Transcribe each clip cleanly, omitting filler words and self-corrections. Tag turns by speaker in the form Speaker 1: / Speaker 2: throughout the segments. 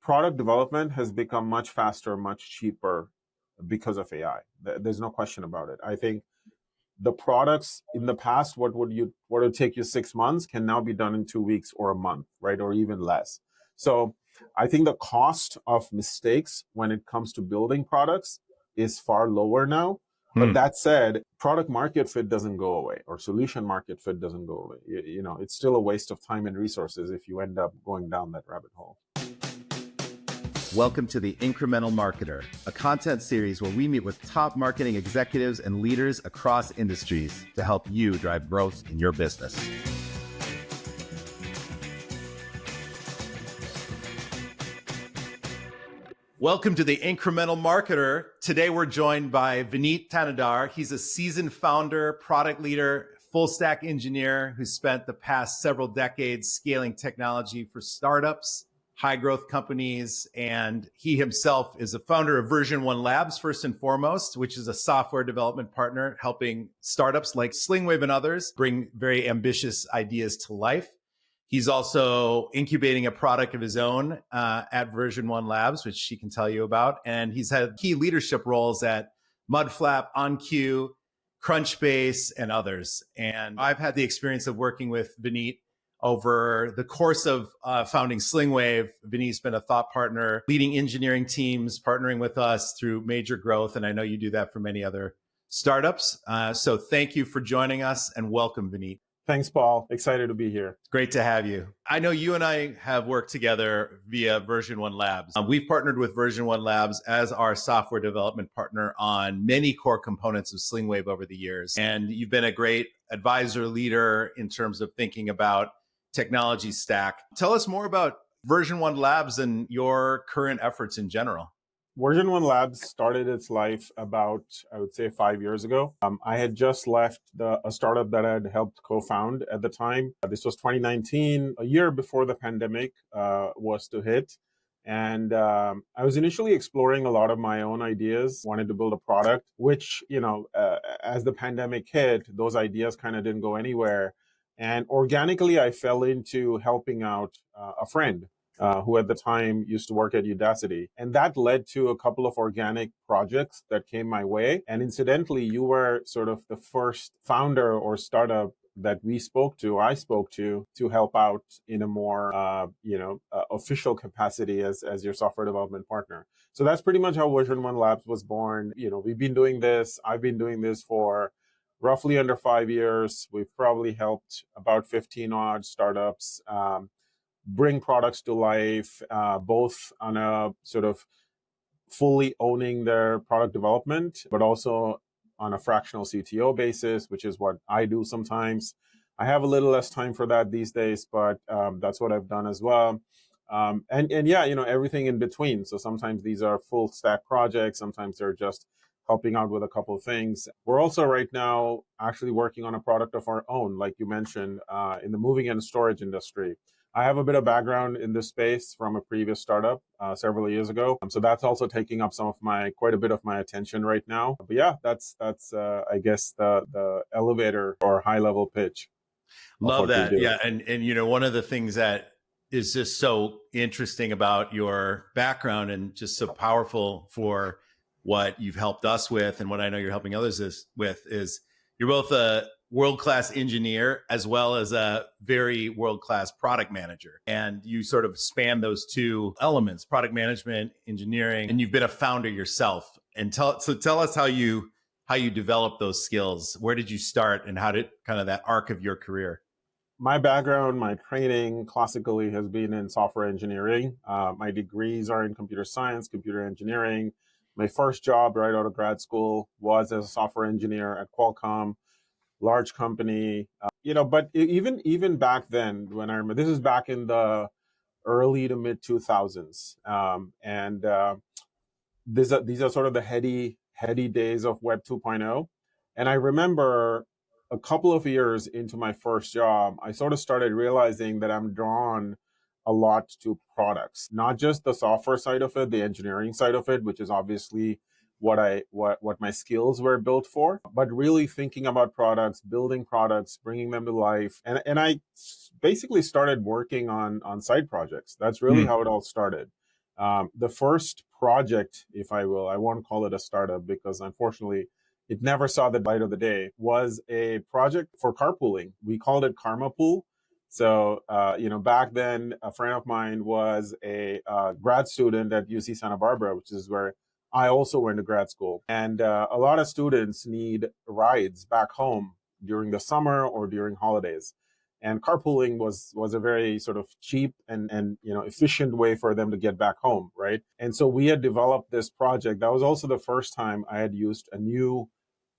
Speaker 1: product development has become much faster, much cheaper because of AI. There's no question about it. I think the products in the past, what would take you 6 months can now be done in 2 weeks or a month, right? Or even less. So I think the cost of mistakes when it comes to building products is far lower now. But that said, product market fit doesn't go away, or solution market fit doesn't go away. It's still a waste of time and resources if you end up going down that rabbit hole.
Speaker 2: Welcome to the Incremental Marketer, a content series where we meet with top marketing executives and leaders across industries to help you drive growth in your business. Welcome to the Incremental Marketer. Today we're joined by Vineet Thanedar. He's a seasoned founder, product leader, full stack engineer who spent the past several decades scaling technology for startups, high growth companies, and he himself is a founder of Version 1 Labs, first and foremost, which is a software development partner helping startups like Slingwave and others bring very ambitious ideas to life. He's also incubating a product of his own at Version 1 Labs, which she can tell you about. And he's had key leadership roles at Mudflap, OnCue, Crunchbase, and others. And I've had the experience of working with Vineet over the course of founding Slingwave. Vineet's been a thought partner, leading engineering teams, partnering with us through major growth. And I know you do that for many other startups. So thank you for joining us and welcome, Vineet.
Speaker 1: Thanks, Paul. Excited to be here.
Speaker 2: Great to have you. I know you and I have worked together via Version 1 Labs. We've partnered with Version 1 Labs as our software development partner on many core components of Slingwave over the years. And you've been a great advisor, leader in terms of thinking about technology stack. Tell us more about Version 1 Labs and your current efforts in general.
Speaker 1: Version 1 Labs started its life about, I would say, 5 years ago. I had just left a startup that I had helped co-found at the time. This was 2019, a year before the pandemic was to hit. And I was initially exploring a lot of my own ideas, wanted to build a product, which, as the pandemic hit, those ideas kind of didn't go anywhere. And organically, I fell into helping out a friend who at the time used to work at Udacity. And that led to a couple of organic projects that came my way. And incidentally, you were sort of the first founder or startup that I spoke to help out in a more, official capacity as your software development partner. So that's pretty much how Version 1 Labs was born. We've been doing this. I've been doing this for roughly under 5 years. We've probably helped about 15 odd startups bring products to life, both on a sort of fully owning their product development, but also on a fractional CTO basis, which is what I do sometimes. I have a little less time for that these days, but that's what I've done as well. Everything in between. So sometimes these are full stack projects. Sometimes they're just helping out with a couple of things. We're also right now actually working on a product of our own, like you mentioned, in the moving and storage industry. I have a bit of background in this space from a previous startup several years ago. So that's also taking up quite a bit of my attention right now. But yeah, that's I guess the elevator or high level pitch.
Speaker 2: Love that. Yeah. And one of the things that is just so interesting about your background and just so powerful for what you've helped us with and what I know you're helping others with is you're both a world-class engineer as well as a very world-class product manager. And you sort of span those two elements, product management, engineering, and you've been a founder yourself. And tell us how you developed those skills. Where did you start and how did kind of that arc of your career?
Speaker 1: My background, my training classically has been in software engineering. My degrees are in computer science, computer engineering. My first job right out of grad school was as a software engineer at Qualcomm, large company, but even back then, when I remember, this is back in the early to mid 2000s, these are sort of the heady days of Web 2.0, and I remember a couple of years into my first job, I sort of started realizing that I'm drawn a lot to products, not just the software side of it, the engineering side of it, which is obviously what my skills were built for, but really thinking about products, building products, bringing them to life. And I basically started working on side projects. That's really how it all started. The first project, if I will, I won't call it a startup because unfortunately it never saw the light of the day, was a project for carpooling. We called it Karma Pool. So, back then, a friend of mine was a grad student at UC Santa Barbara, which is where I also went to grad school. And a lot of students need rides back home during the summer or during holidays. And carpooling was a very sort of cheap and efficient way for them to get back home, right? And so we had developed this project. That was also the first time I had used a new,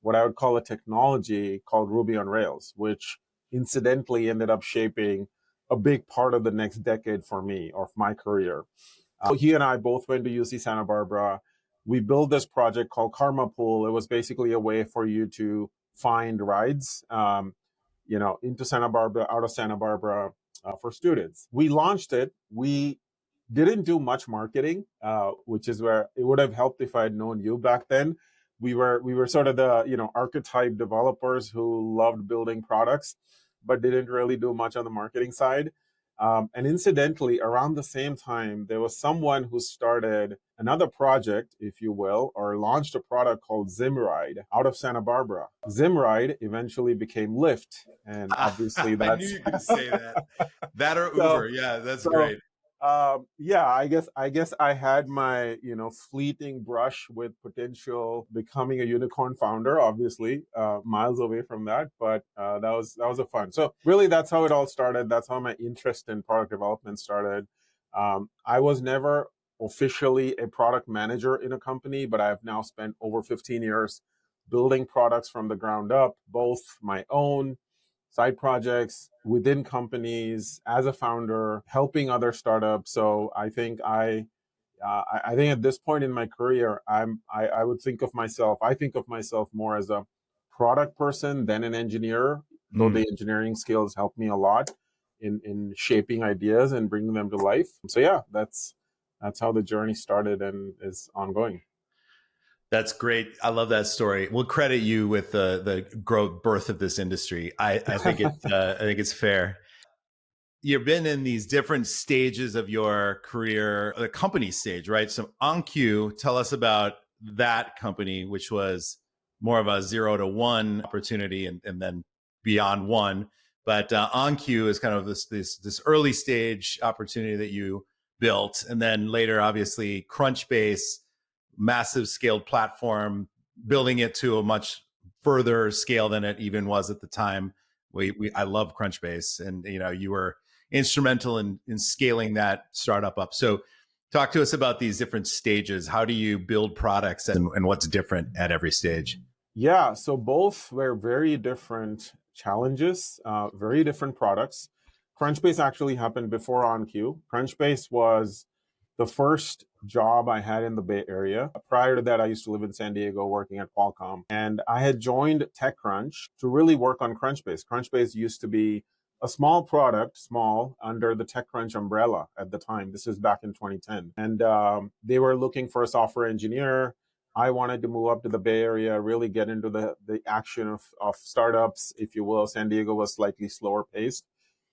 Speaker 1: what I would call a technology called Ruby on Rails, which incidentally ended up shaping a big part of the next decade for me or my career. He and I both went to UC Santa Barbara. We built this project called Karma Pool. It was basically a way for you to find rides, into Santa Barbara, out of Santa Barbara for students. We launched it. We didn't do much marketing, which is where it would have helped if I had known you back then. We were sort of the archetype developers who loved building products, but didn't really do much on the marketing side. And incidentally, around the same time, there was someone who started another project, if you will, or launched a product called Zimride out of Santa Barbara. Zimride eventually became Lyft, and obviously
Speaker 2: I knew
Speaker 1: that's
Speaker 2: you were going to say that. That or
Speaker 1: so.
Speaker 2: Uber. Yeah, that's
Speaker 1: So
Speaker 2: great.
Speaker 1: I guess I had my fleeting brush with potential becoming a unicorn founder. Obviously, miles away from that, but that was a fun. So really, that's how it all started. That's how my interest in product development started. I was never officially a product manager in a company, but I've now spent over 15 years building products from the ground up, both my own side projects within companies as a founder, helping other startups. So I think at this point in my career, I would think of myself. I think of myself more as a product person than an engineer, though the engineering skills help me a lot in shaping ideas and bringing them to life. So yeah, that's how the journey started and is ongoing.
Speaker 2: That's great. I love that story. We'll credit you with the birth of this industry. I think it's fair. You've been in these different stages of your career, the company stage, right? So OnCue, tell us about that company, which was more of a 0 to 1 opportunity and then beyond one. But OnCue is kind of this early stage opportunity that you built. And then later, obviously, Crunchbase, massive scaled platform, building it to a much further scale than it even was at the time. I love Crunchbase, and you were instrumental in scaling that startup up. So talk to us about these different stages. How do you build products and what's different at every stage?
Speaker 1: Yeah, so both were very different challenges, very different products. Crunchbase actually happened before OnCue. Crunchbase was the first job I had in the Bay Area. Prior to that, I used to live in San Diego working at Qualcomm. And I had joined TechCrunch to really work on Crunchbase. Crunchbase used to be a small product, small, under the TechCrunch umbrella at the time. This is back in 2010. And they were looking for a software engineer. I wanted to move up to the Bay Area, really get into the action of startups, if you will. San Diego was slightly slower paced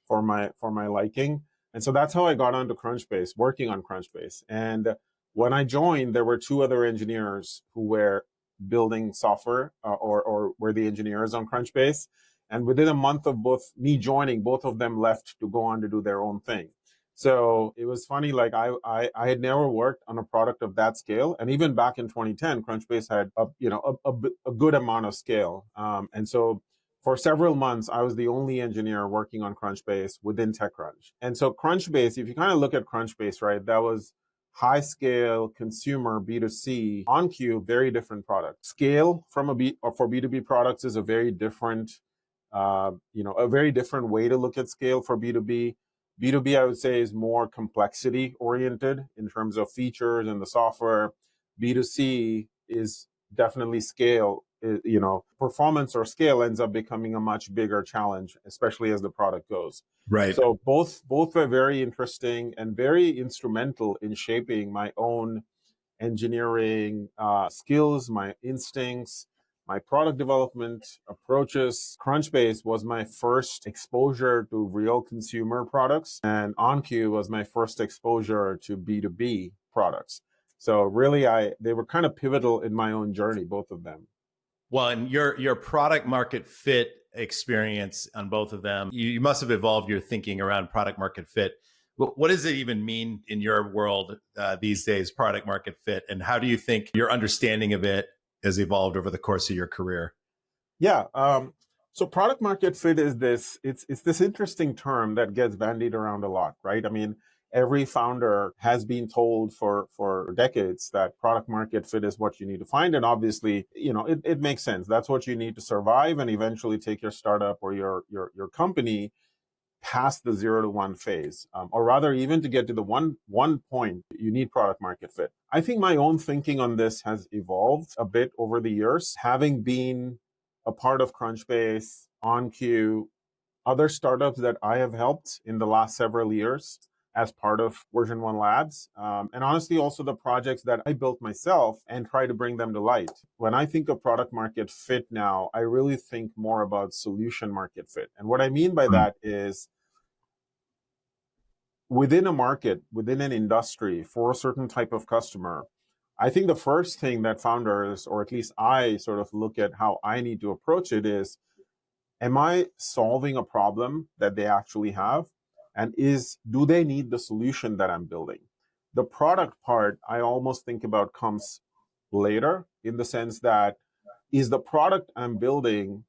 Speaker 1: for my liking. And so that's how I got onto Crunchbase, working on Crunchbase. And when I joined, there were two other engineers who were building software or were the engineers on Crunchbase. And within a month of both me joining, both of them left to go on to do their own thing. So it was funny, like I had never worked on a product of that scale. And even back in 2010, Crunchbase had a good amount of scale. And so for several months, I was the only engineer working on Crunchbase within TechCrunch. And so Crunchbase, if you kind of look at Crunchbase, right, that was high scale consumer B2C. OnCue, very different product. Scale for B2B products is a very different, a very different way to look at scale for B2B. B2B, I would say, is more complexity oriented in terms of features and the software. B2C is definitely scale. Performance or scale ends up becoming a much bigger challenge, especially as the product goes.
Speaker 2: Right.
Speaker 1: So both were very interesting and very instrumental in shaping my own engineering skills, my instincts, my product development approaches. Crunchbase was my first exposure to real consumer products, and OnCue was my first exposure to B2B products. So really, they were kind of pivotal in my own journey, both of them.
Speaker 2: Well, and your product market fit experience on both of them, you must have evolved your thinking around product market fit. What does it even mean in your world these days, product market fit? And how do you think your understanding of it has evolved over the course of your career?
Speaker 1: Yeah. So product market fit is it's this interesting term that gets bandied around a lot, right? I mean, every founder has been told for decades that product market fit is what you need to find. And obviously, it makes sense. That's what you need to survive and eventually take your startup or your company past the 0 to 1 phase, or rather even to get to the one point, you need product market fit. I think my own thinking on this has evolved a bit over the years, having been a part of Crunchbase, OnCue, other startups that I have helped in the last several years as part of Version 1 Labs, and honestly also the projects that I built myself and try to bring them to light. When I think of product market fit now, I really think more about solution market fit. And what I mean by that is within a market, within an industry, for a certain type of customer, I think the first thing that founders, or at least I sort of look at how I need to approach it is, am I solving a problem that they actually have? And do they need the solution that I'm building? The product part, I almost think about comes later, in the sense that, is the product I'm building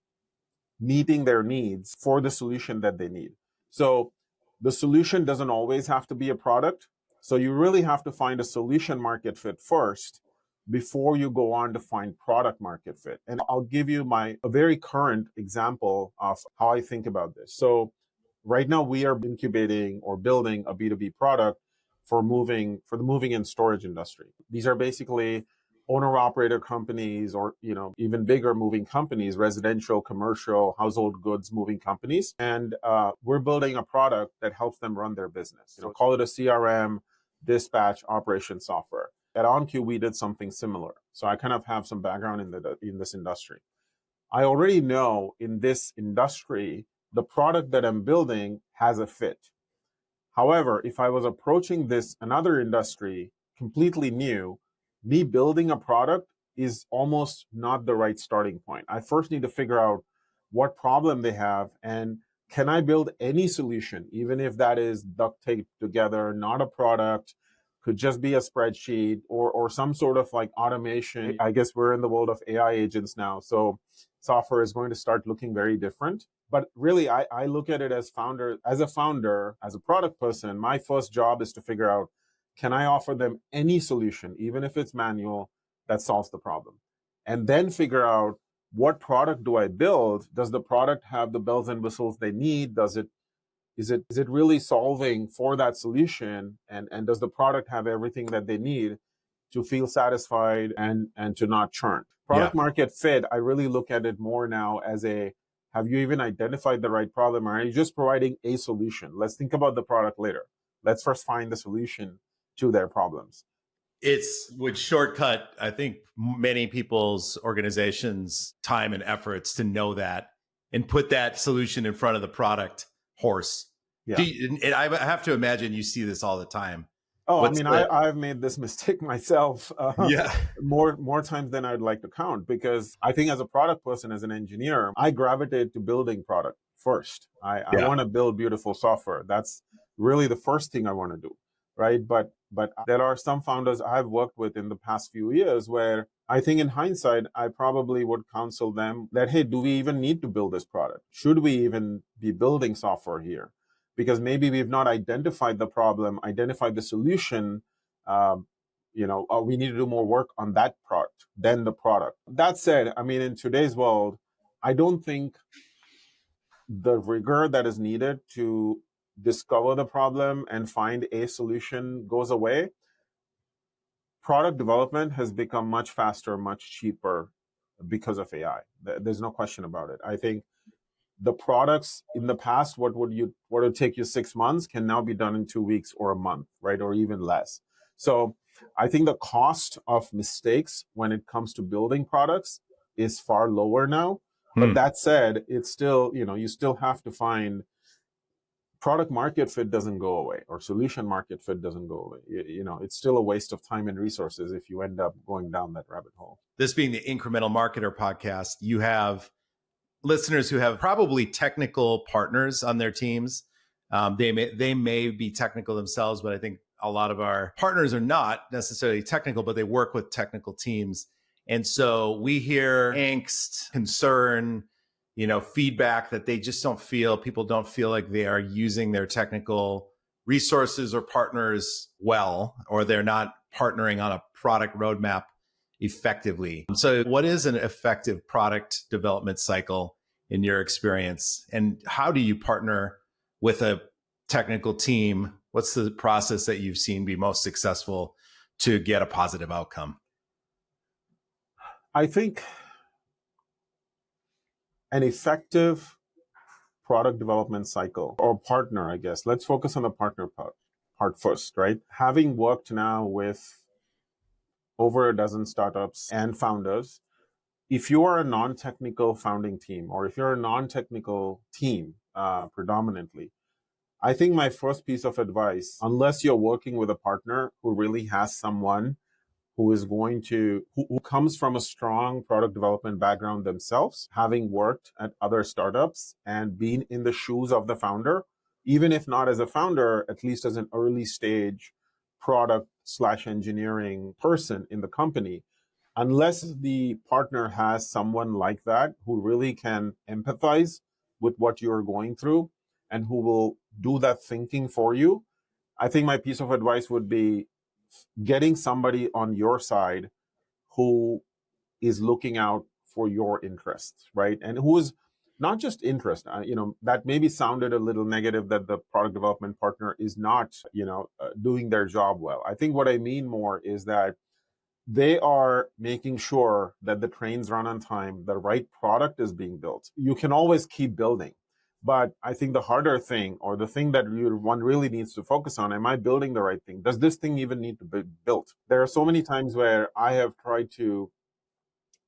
Speaker 1: meeting their needs for the solution that they need? So the solution doesn't always have to be a product. So you really have to find a solution market fit first before you go on to find product market fit. And I'll give you a very current example of how I think about this. So right now we are incubating or building a B2B product for the moving and storage industry. These are basically owner-operator companies, or even bigger moving companies, residential, commercial, household goods moving companies. And we're building a product that helps them run their business. Call it a CRM, dispatch, operation software. At OnCue, we did something similar. So I kind of have some background in this industry. I already know in this industry, the product that I'm building has a fit. However, if I was approaching another industry completely new, me building a product is almost not the right starting point. I first need to figure out what problem they have, and can I build any solution, even if that is duct taped together, not a product, could just be a spreadsheet or some sort of like automation. I guess we're in the world of AI agents now, so software is going to start looking very different. But really, I look at it as a founder, as a product person, my first job is to figure out, can I offer them any solution, even if it's manual, that solves the problem? And then figure out, what product do I build? Does the product have the bells and whistles they need? Is it really solving for that solution? And does the product have everything that they need to feel satisfied and to not churn? Product market fit, I really look at it more now as have you even identified the right problem, or are you just providing a solution? Let's think about the product later. Let's first find the solution to their problems.
Speaker 2: It's would shortcut, I think, many people's organizations' time and efforts to know that and put that solution in front of the product horse.
Speaker 1: Yeah.
Speaker 2: And I have to imagine you see this all the time.
Speaker 1: Oh, I've made this mistake myself more times than I'd like to count, because I think as a product person, as an engineer, I gravitate to building product first. I want to build beautiful software. That's really the first thing I want to do, right? But there are some founders I've worked with in the past few years where I think in hindsight, I probably would counsel them that, hey, do we even need to build this product? Should we even be building software here? Because maybe we've not identified the problem, identified the solution. We need to do more work on that product than the product. That said, in today's world, I don't think the rigor that is needed to discover the problem and find a solution goes away. Product development has become much faster, much cheaper because of AI. There's no question about it. I think the products in the past, what would take you 6 months can now be done in 2 weeks or a month, right? Or even less. So I think the cost of mistakes when it comes to building products is far lower now. But that said, it's still, you still have to find product market fit doesn't go away, or solution market fit doesn't go away. It's still a waste of time and resources if you end up going down that rabbit hole.
Speaker 2: This being the Incremental Marketer podcast, you have listeners who have probably technical partners on their teams. They may be technical themselves, but I think a lot of our partners are not necessarily technical, but they work with technical teams. And so we hear angst, concern, feedback that they just people don't feel like they are using their technical resources or partners well, or they're not partnering on a product roadmap effectively. So what is an effective product development cycle in your experience? And how do you partner with a technical team? What's the process that you've seen be most successful to get a positive outcome?
Speaker 1: I think an effective product development cycle, or partner, I guess. Let's focus on the partner part first, right? Having worked now with over a dozen startups and founders, if you are a non-technical founding team, or if you're a non-technical team predominantly, I think my first piece of advice, unless you're working with a partner who really has someone who is who comes from a strong product development background themselves, having worked at other startups and been in the shoes of the founder, even if not as a founder, at least as an early stage product/engineering person in the company. Unless the partner has someone like that who really can empathize with what you're going through and who will do that thinking for you, I think my piece of advice would be getting somebody on your side who is looking out for your interests, right? And who is not just interest, that maybe sounded a little negative, that the product development partner is not, doing their job well. I think what I mean more is that they are making sure that the trains run on time, the right product is being built. You can always keep building. But I think the harder thing, or the thing that one really needs to focus on, am I building the right thing? Does this thing even need to be built? There are so many times where I have tried to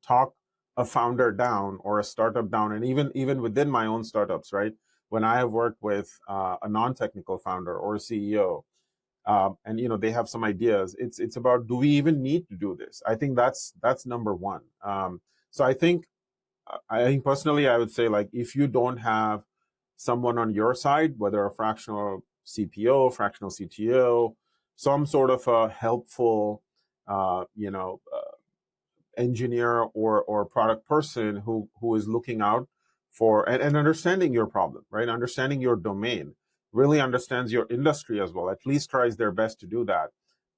Speaker 1: talk a founder down or a startup down, and even within my own startups, right? When I have worked with a non-technical founder or a CEO, and they have some ideas, it's about, do we even need to do this? I think that's number one. So I think personally, I would say, like, if you don't have someone on your side, whether a fractional CPO, fractional CTO, some sort of a helpful, engineer or product person who is looking out for and understanding your problem, right? Understanding your domain, really understands your industry as well, at least tries their best to do that.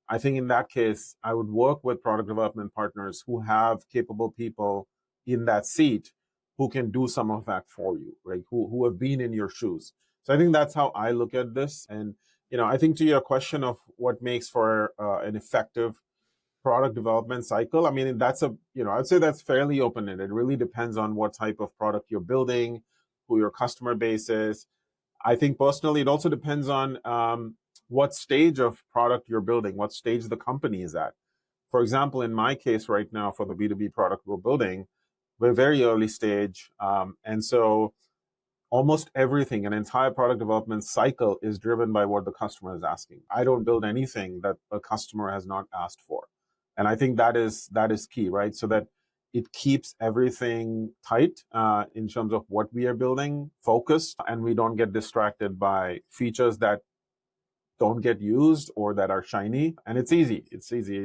Speaker 1: I think in that case, I would work with product development partners who have capable people in that seat who can do some of that for you, right? Who have been in your shoes. So I think that's how I look at this. And, I think to your question of what makes for an effective product development cycle, I mean, I'd say that's fairly open-ended. It really depends on what type of product you're building, who your customer base is. I think personally, it also depends on what stage of product you're building, what stage the company is at. For example, in my case right now for the B2B product we're building, we're very early stage. And so almost everything, an entire product development cycle, is driven by what the customer is asking. I don't build anything that a customer has not asked for. And I think that is key, right? So that it keeps everything tight in terms of what we are building, focused, and we don't get distracted by features that don't get used or that are shiny. And it's easy.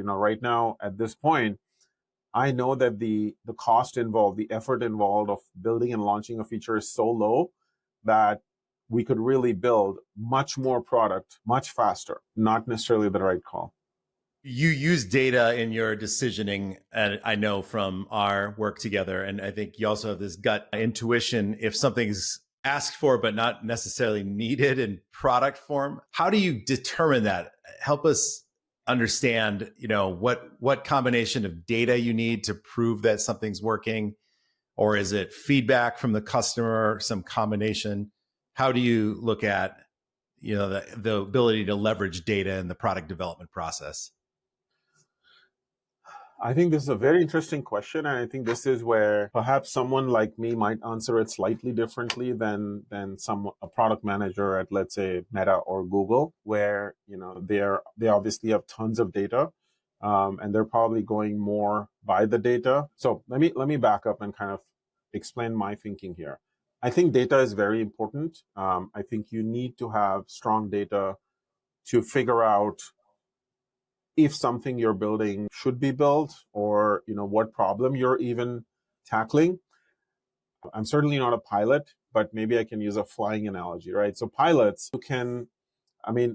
Speaker 1: Right now at this point, I know that the cost involved, the effort involved of building and launching a feature is so low that we could really build much more product much faster. Not necessarily the right call.
Speaker 2: You use data in your decisioning, and I know from our work together, and I think you also have this gut intuition if something's asked for but not necessarily needed in product form. How do you determine that? Help us understand, what combination of data you need to prove that something's working, or is it feedback from the customer, some combination? How do you look at, the ability to leverage data in the product development process?
Speaker 1: I think this is a very interesting question, and I think this is where perhaps someone like me might answer it slightly differently than a product manager at, let's say, Meta or Google, where they obviously have tons of data, and they're probably going more by the data. So let me back up and kind of explain my thinking here. I think data is very important. I think you need to have strong data to figure out if something you're building should be built, or what problem you're even tackling. I'm certainly not a pilot, but maybe I can use a flying analogy, right? So pilots who can,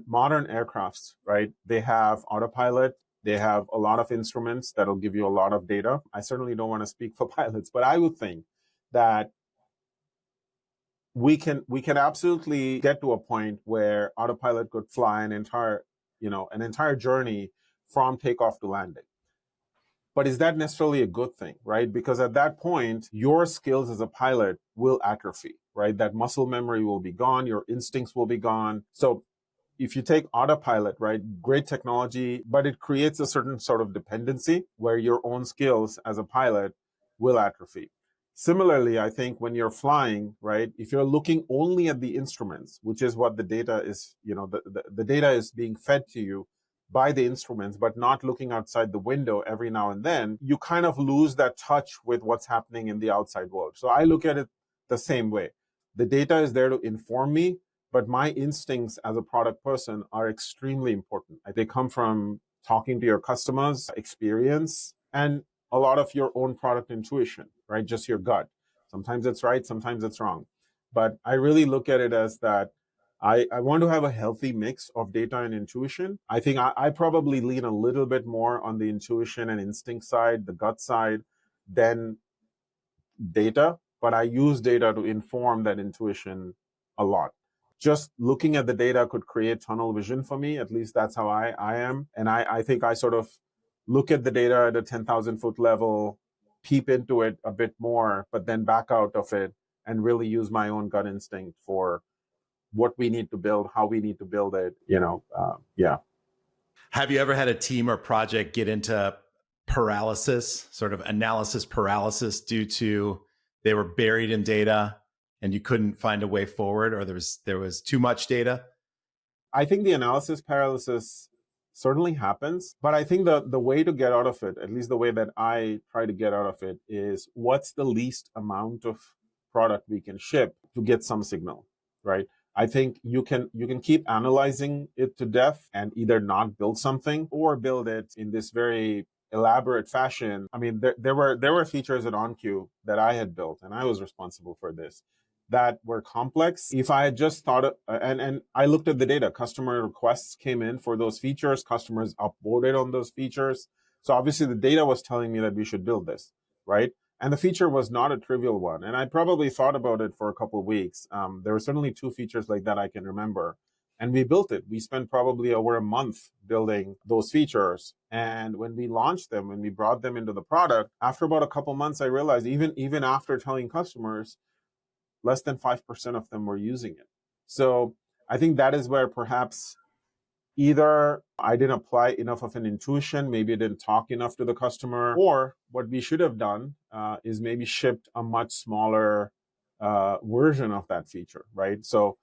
Speaker 1: modern aircrafts, right, they have autopilot. They have a lot of instruments that'll give you a lot of data. I certainly don't want to speak for pilots, but I would think that we can absolutely get to a point where autopilot could fly an entire journey from takeoff to landing. But is that necessarily a good thing, right? Because at that point, your skills as a pilot will atrophy, right? That muscle memory will be gone, your instincts will be gone. So if you take autopilot, right, great technology, but it creates a certain sort of dependency where your own skills as a pilot will atrophy. Similarly, I think when you're flying, right, if you're looking only at the instruments, which is what the data is, the data is being fed to you by the instruments, but not looking outside the window every now and then, you kind of lose that touch with what's happening in the outside world. So I look at it the same way. The data is there to inform me, but my instincts as a product person are extremely important. They come from talking to your customers, experience, and a lot of your own product intuition, right? Just your gut. Sometimes it's right, sometimes it's wrong. But I really look at it as that I want to have a healthy mix of data and intuition. I think I probably lean a little bit more on the intuition and instinct side, the gut side, than data, but I use data to inform that intuition a lot. Just looking at the data could create tunnel vision for me. At least that's how I am. And I think I sort of look at the data at a 10,000 foot level, peep into it a bit more, but then back out of it and really use my own gut instinct for what we need to build, how we need to build it, yeah.
Speaker 2: Have you ever had a team or project get into paralysis, sort of analysis paralysis, due to they were buried in data and you couldn't find a way forward, or there was too much data?
Speaker 1: I think the analysis paralysis certainly happens, but I think the way to get out of it, at least the way that I try to get out of it, is what's the least amount of product we can ship to get some signal, right? I think you can keep analyzing it to death and either not build something or build it in this very elaborate fashion. There were features at OnCue that I had built, and I was responsible for this, that were complex. If I had just thought of, and I looked at the data, customer requests came in for those features, customers upvoted on those features. So obviously the data was telling me that we should build this, right? And the feature was not a trivial one. And I probably thought about it for a couple of weeks. There were certainly 2 features like that I can remember. And we built it. We spent probably over a month building those features. And when we launched them, when we brought them into the product, after about a couple months, I realized even after telling customers, less than 5% of them were using it. So I think that is where perhaps either I didn't apply enough of an intuition, maybe I didn't talk enough to the customer, or what we should have done is maybe shipped a much smaller version of that feature, right? So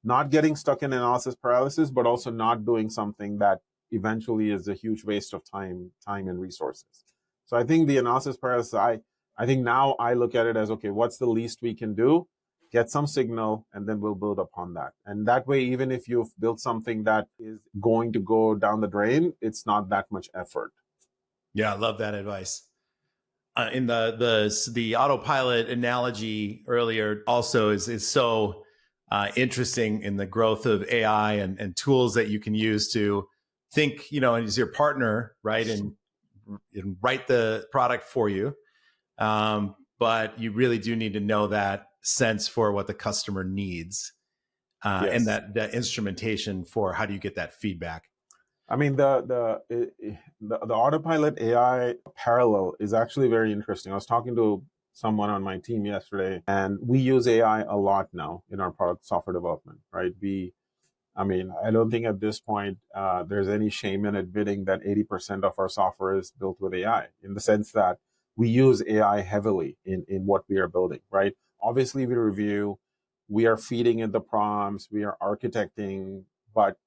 Speaker 1: not getting stuck in analysis paralysis, but also not doing something that eventually is a huge waste of time and resources. So I think the analysis paralysis, I think now I look at it as, okay, what's the least we can do? Get some signal, and then we'll build upon that. And that way, even if you've built something that is going to go down the drain, it's not that much effort.
Speaker 2: Yeah, I love that advice. In the autopilot analogy earlier also is so interesting in the growth of AI and tools that you can use to think, as your partner, right, and write the product for you. But you really do need to know that sense for what the customer needs,
Speaker 1: Yes.
Speaker 2: and that instrumentation for how do you get that feedback.
Speaker 1: I mean, the autopilot AI parallel is actually very interesting. I was talking to someone on my team yesterday, and we use AI a lot now in our product software development, right? I mean, I don't think at this point there's any shame in admitting that 80% of our software is built with AI, in the sense that we use AI heavily in what we are building, right? Obviously, we review, we are feeding in the prompts, we are architecting, but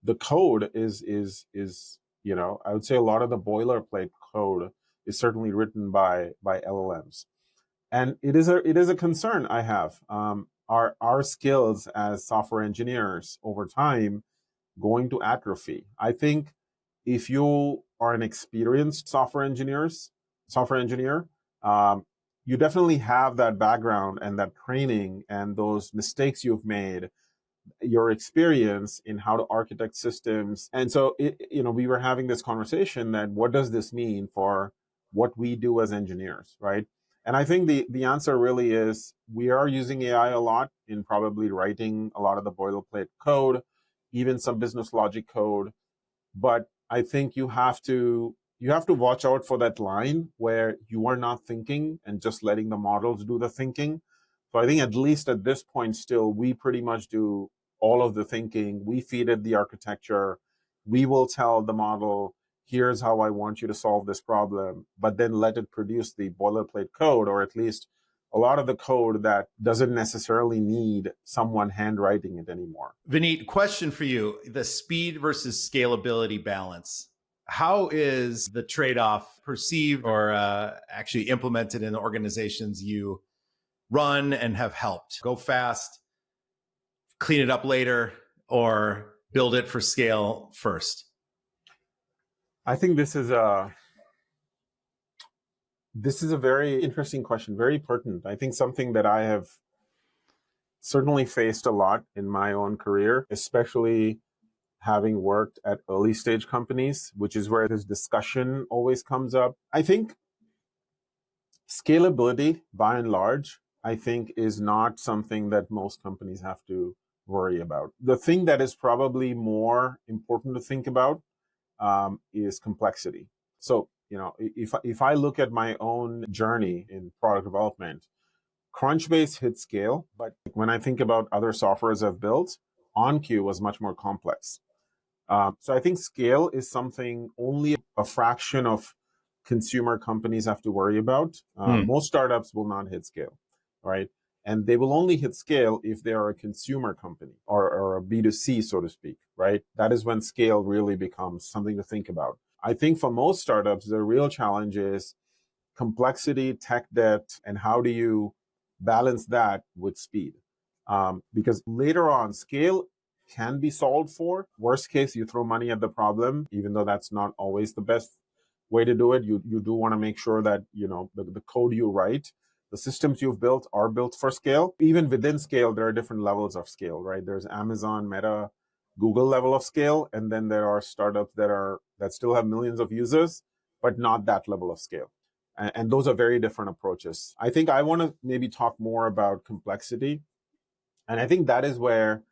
Speaker 1: the code is I would say a lot of the boilerplate code is certainly written by LLMs, and it is a concern I have. Our skills as software engineers over time going to atrophy? I think if you are an experienced software engineer, um, you definitely have that background and that training and those mistakes you've made, your experience in how to architect systems. And so, we were having this conversation that what does this mean for what we do as engineers, right? And I think the answer really is we are using AI a lot in probably writing a lot of the boilerplate code, even some business logic code. But I think you have to watch out for that line where you are not thinking and just letting the models do the thinking. So I think at least at this point still, we pretty much do all of the thinking. We feed it the architecture. We will tell the model, here's how I want you to solve this problem, but then let it produce the boilerplate code, or at least a lot of the code that doesn't necessarily need someone handwriting it anymore.
Speaker 2: Vineet, question for you, the speed versus scalability balance. How is the trade-off perceived or actually implemented in the organizations you run and have helped? Go fast, clean it up later, or build it for scale first?
Speaker 1: I think this is a very interesting question, very pertinent. I think something that I have certainly faced a lot in my own career, especially having worked at early stage companies, which is where this discussion always comes up. I think scalability, by and large, I think is not something that most companies have to worry about. The thing that is probably more important to think about is complexity. So, if I look at my own journey in product development, Crunchbase hit scale, but when I think about other softwares I've built, OnCue was much more complex. So I think scale is something only a fraction of consumer companies have to worry about. Most startups will not hit scale, right? And they will only hit scale if they are a consumer company or a B2C, so to speak, right? That is when scale really becomes something to think about. I think for most startups, the real challenge is complexity, tech debt, and how do you balance that with speed? Because later on, scale can be solved for. Worst case, you throw money at the problem, even though that's not always the best way to do it. You do want to make sure that the code you write, the systems you've built are built for scale. Even within scale, there are different levels of scale, right? There's Amazon, Meta, Google level of scale, and then there are startups that still have millions of users, but not that level of scale. And those are very different approaches. I think I want to maybe talk more about complexity. And I think that is where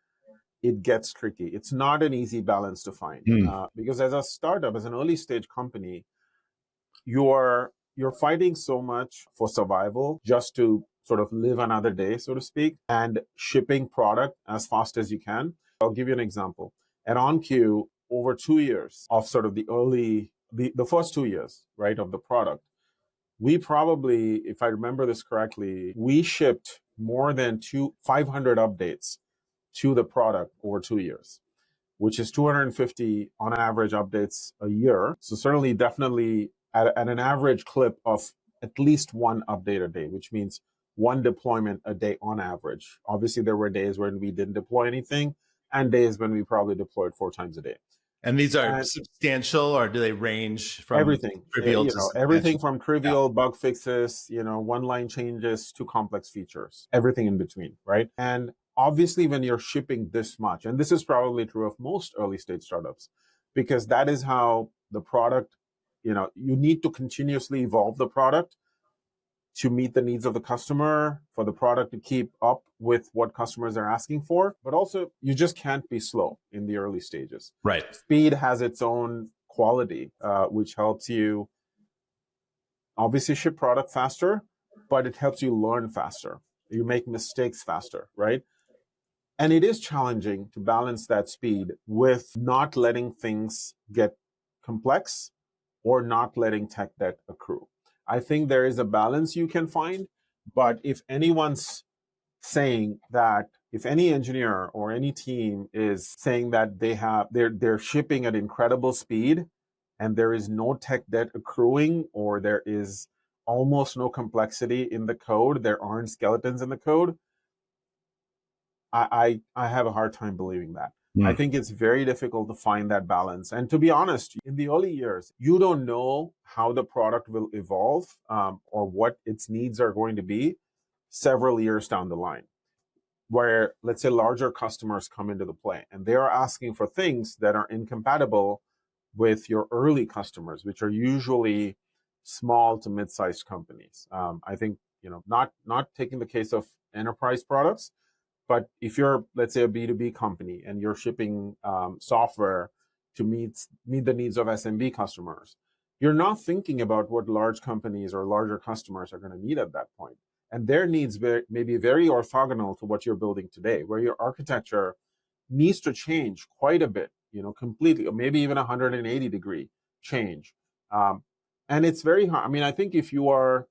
Speaker 1: it gets tricky. It's not an easy balance to find because as a startup, as an early stage company, you're fighting so much for survival just to sort of live another day, so to speak, and shipping product as fast as you can. I'll give you an example. At OnCue, over 2 years of sort of the first 2 years, right, of the product, we probably, if I remember this correctly, we shipped more than 500 updates to the product over 2 years, which is 250 on average updates a year. So certainly, definitely at an average clip of at least one update a day, which means one deployment a day on average. Obviously, there were days when we didn't deploy anything and days when we probably deployed 4 times a day.
Speaker 2: And these are substantial, or do they range from
Speaker 1: everything,
Speaker 2: trivial to
Speaker 1: everything from trivial bug fixes, one-line changes to complex features, everything in between, right? And obviously, when you're shipping this much, and this is probably true of most early stage startups, because that is how the product, you need to continuously evolve the product to meet the needs of the customer, for the product to keep up with what customers are asking for. But also, you just can't be slow in the early stages.
Speaker 2: Right.
Speaker 1: Speed has its own quality, which helps you obviously ship product faster, but it helps you learn faster. You make mistakes faster, right? And it is challenging to balance that speed with not letting things get complex or not letting tech debt accrue. I think there is a balance you can find, but if anyone's saying that, if any engineer or any team is saying that they're shipping at incredible speed and there is no tech debt accruing, or there is almost no complexity in the code, there aren't skeletons in the code, I have a hard time believing that. I think it's very difficult to find that balance. And to be honest, in the early years, you don't know how the product will evolve, or what its needs are going to be several years down the line, where, let's say, larger customers come into the play and they are asking for things that are incompatible with your early customers, which are usually small to mid-sized companies. I think, not taking the case of enterprise products, but if you're, let's say, a B2B company and you're shipping software to meet the needs of SMB customers, you're not thinking about what large companies or larger customers are going to need at that point. And their needs may be very orthogonal to what you're building today, where your architecture needs to change quite a bit, completely, or maybe even 180-degree change. And it's very hard. I mean, I think if you're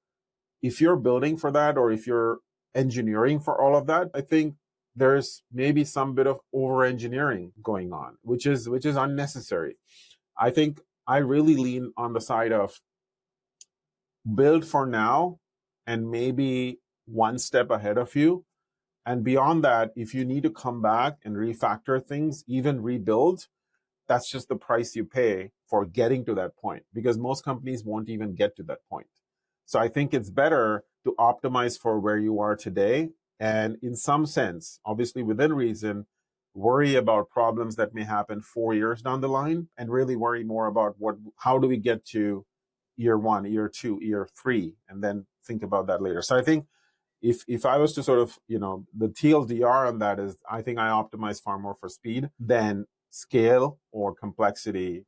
Speaker 1: building for that, or if you're engineering for all of that, I think there's maybe some bit of over engineering going on, which is unnecessary. I think I really lean on the side of build for now and maybe one step ahead of you. And beyond that, if you need to come back and refactor things, even rebuild, that's just the price you pay for getting to that point, because most companies won't even get to that point. So I think it's better to optimize for where you are today. And in some sense, obviously within reason, worry about problems that may happen 4 years down the line, and really worry more about how do we get to year 1, year 2, year 3, and then think about that later. So I think if I was to sort of, the TLDR on that is, I think I optimize far more for speed than scale or complexity,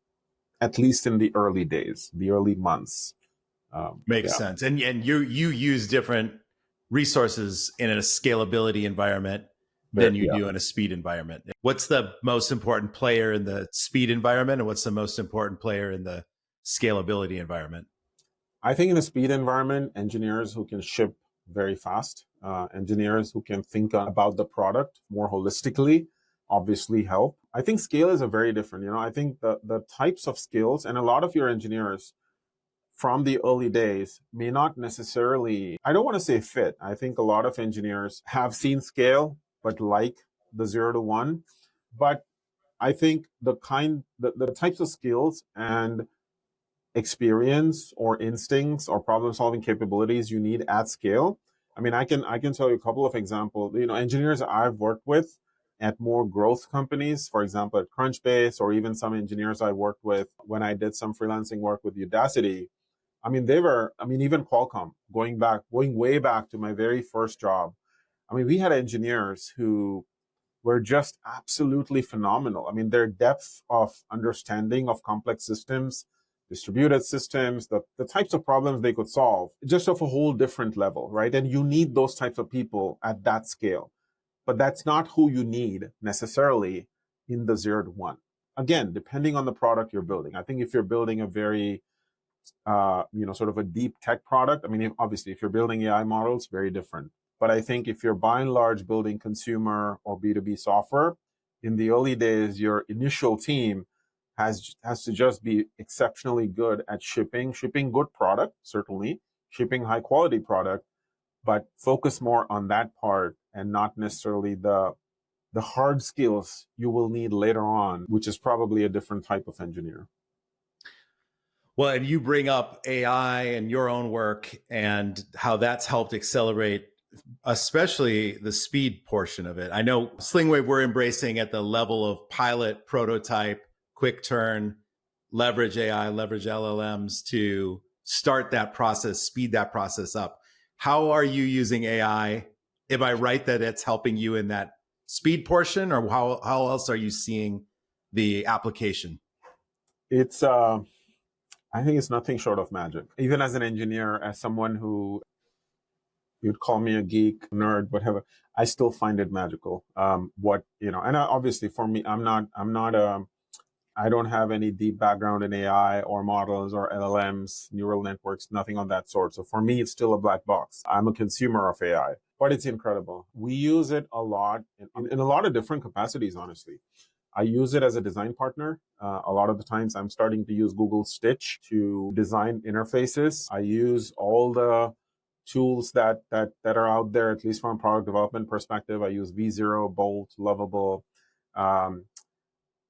Speaker 1: at least in the early days, the early months.
Speaker 2: Makes sense. And you use different resources in a scalability environment than you do in a speed environment. What's the most important player in the speed environment, and what's the most important player in the scalability environment?
Speaker 1: I think in the speed environment, engineers who can ship very fast, engineers who can think about the product more holistically, obviously help. I think scale is a very different, I think the types of skills, and a lot of your engineers from the early days may not necessarily, I don't want to say fit. I think a lot of engineers have seen scale, but like the 0 to 1. But I think the types of skills and experience or instincts or problem solving capabilities you need at scale. I mean, I can tell you a couple of examples. Engineers I've worked with at more growth companies, for example, at Crunchbase, or even some engineers I worked with when I did some freelancing work with Udacity. I mean, even Qualcomm, going way back to my very first job. I mean, we had engineers who were just absolutely phenomenal. I mean, their depth of understanding of complex systems, distributed systems, the types of problems they could solve, just of a whole different level, right? And you need those types of people at that scale. But that's not who you need necessarily in the 0 to 1. Again, depending on the product you're building. I think if you're building a very sort of a deep tech product. I mean, obviously, if you're building AI models, very different. But I think if you're by and large building consumer or B2B software, in the early days, your initial team has to just be exceptionally good at shipping good product, certainly, shipping high quality product, but focus more on that part and not necessarily the hard skills you will need later on, which is probably a different type of engineer.
Speaker 2: Well, and you bring up AI and your own work and how that's helped accelerate, especially the speed portion of it. I know Slingwave, we're embracing at the level of pilot, prototype, quick turn, leverage AI, leverage LLMs to start that process, speed that process up. How are you using AI? Am I right that it's helping you in that speed portion, or how else are you seeing the application?
Speaker 1: It's I think it's nothing short of magic. Even as an engineer, as someone who you'd call me a geek, nerd, whatever. I still find it magical. Obviously for me, I don't have any deep background in AI or models or LLMs, neural networks, nothing on that sort. So for me, it's still a black box. I'm a consumer of AI, but it's incredible. We use it a lot in a lot of different capacities, honestly. I use it as a design partner. A lot of the times I'm starting to use Google Stitch to design interfaces. I use all the tools that are out there, at least from a product development perspective. I use V0, Bolt, Lovable.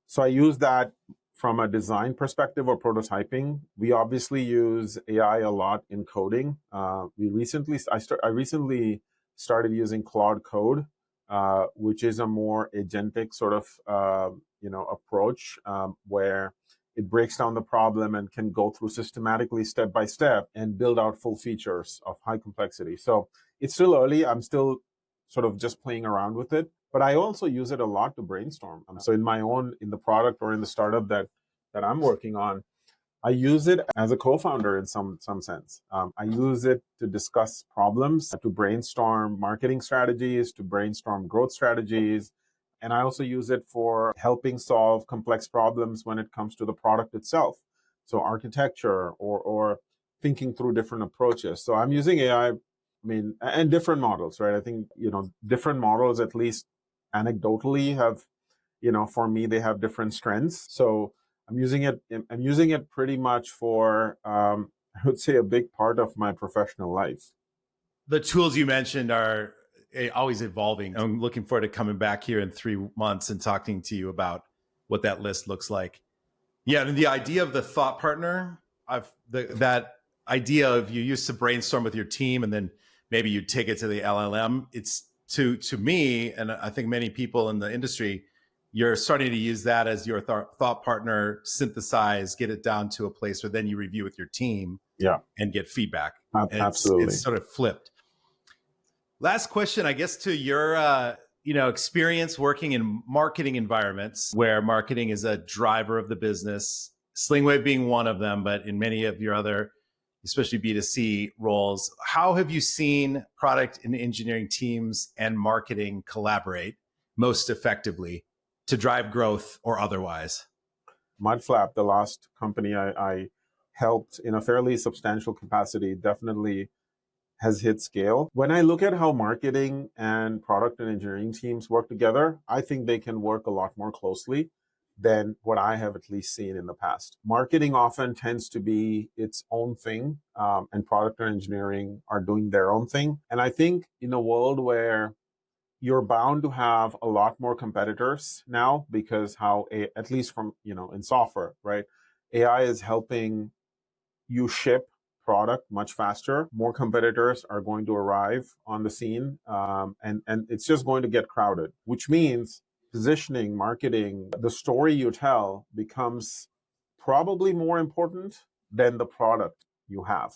Speaker 1: So I use that from a design perspective or prototyping. We obviously use AI a lot in coding. I recently started using Claude Code, which is a more agentic sort of approach where it breaks down the problem and can go through systematically step by step and build out full features of high complexity. So it's still early. I'm still sort of just playing around with it, but I also use it a lot to brainstorm. So in the product or in the startup that I'm working on, I use it as a co-founder in some sense. I use it to discuss problems, to brainstorm marketing strategies, to brainstorm growth strategies. And I also use it for helping solve complex problems when it comes to the product itself. So architecture or thinking through different approaches. So I'm using AI, and different models, right? I think, different models, at least anecdotally, have, for me, they have different strengths. So I'm using it pretty much for, I would say, a big part of my professional life.
Speaker 2: The tools you mentioned are always evolving. I'm looking forward to coming back here in 3 months and talking to you about what that list looks like. Yeah, and the idea of the thought partner, that idea of you used to brainstorm with your team and then maybe you take it to the LLM. It's to me, and I think many people in the industry, you're starting to use that as your thought partner, synthesize, get it down to a place where then you review with your team, and get feedback.
Speaker 1: Absolutely,
Speaker 2: it's sort of flipped. Last question, I guess, to your experience working in marketing environments where marketing is a driver of the business, Slingwave being one of them, but in many of your other, especially B2C roles, how have you seen product and engineering teams and marketing collaborate most effectively to drive growth or otherwise?
Speaker 1: Mudflap, the last company I helped in a fairly substantial capacity, definitely has hit scale. When I look at how marketing and product and engineering teams work together, I think they can work a lot more closely than what I have at least seen in the past. Marketing often tends to be its own thing, and product and engineering are doing their own thing. And I think in a world where you're bound to have a lot more competitors now, because at least from, in software, right? AI is helping you ship product much faster. More competitors are going to arrive on the scene, and it's just going to get crowded, which means positioning, marketing, the story you tell becomes probably more important than the product you have.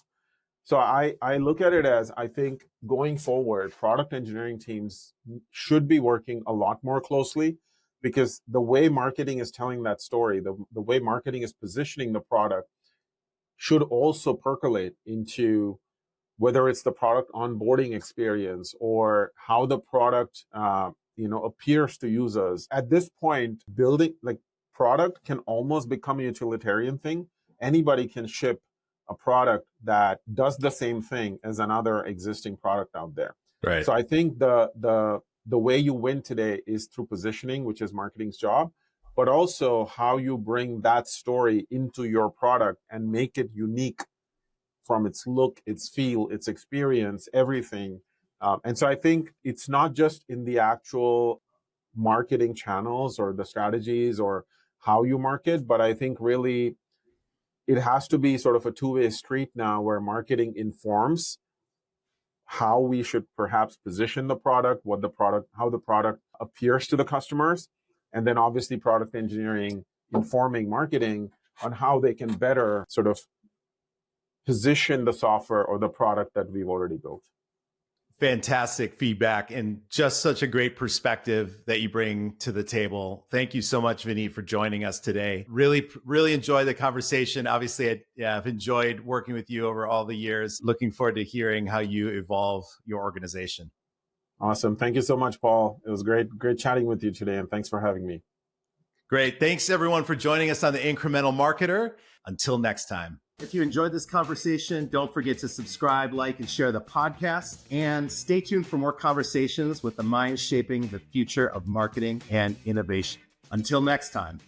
Speaker 1: So I look at it as, I think going forward, product engineering teams should be working a lot more closely, because the way marketing is telling that story, the way marketing is positioning the product should also percolate into whether it's the product onboarding experience or how the product appears to users. At this point, building product can almost become a utilitarian thing. Anybody can ship a product that does the same thing as another existing product out there.
Speaker 2: Right.
Speaker 1: So I think the way you win today is through positioning, which is marketing's job, but also how you bring that story into your product and make it unique from its look, its feel, its experience, everything. And so I think it's not just in the actual marketing channels or the strategies or how you market, but I think really it has to be sort of a two-way street now, where marketing informs how we should perhaps position the product, how the product appears to the customers, and then obviously product engineering informing marketing on how they can better sort of position the software or the product that we've already built.
Speaker 2: Fantastic feedback and just such a great perspective that you bring to the table. Thank you so much, Vineet, for joining us today. Really enjoyed the conversation. Obviously, I've enjoyed working with you over all the years. Looking forward to hearing how you evolve your organization.
Speaker 1: Awesome. Thank you so much, Paul. It was great chatting with you today, and thanks for having me.
Speaker 2: Great. Thanks, everyone, for joining us on the Incremental Marketer. Until next time. If you enjoyed this conversation, don't forget to subscribe, like, and share the podcast. And stay tuned for more conversations with the minds shaping the future of marketing and innovation. Until next time.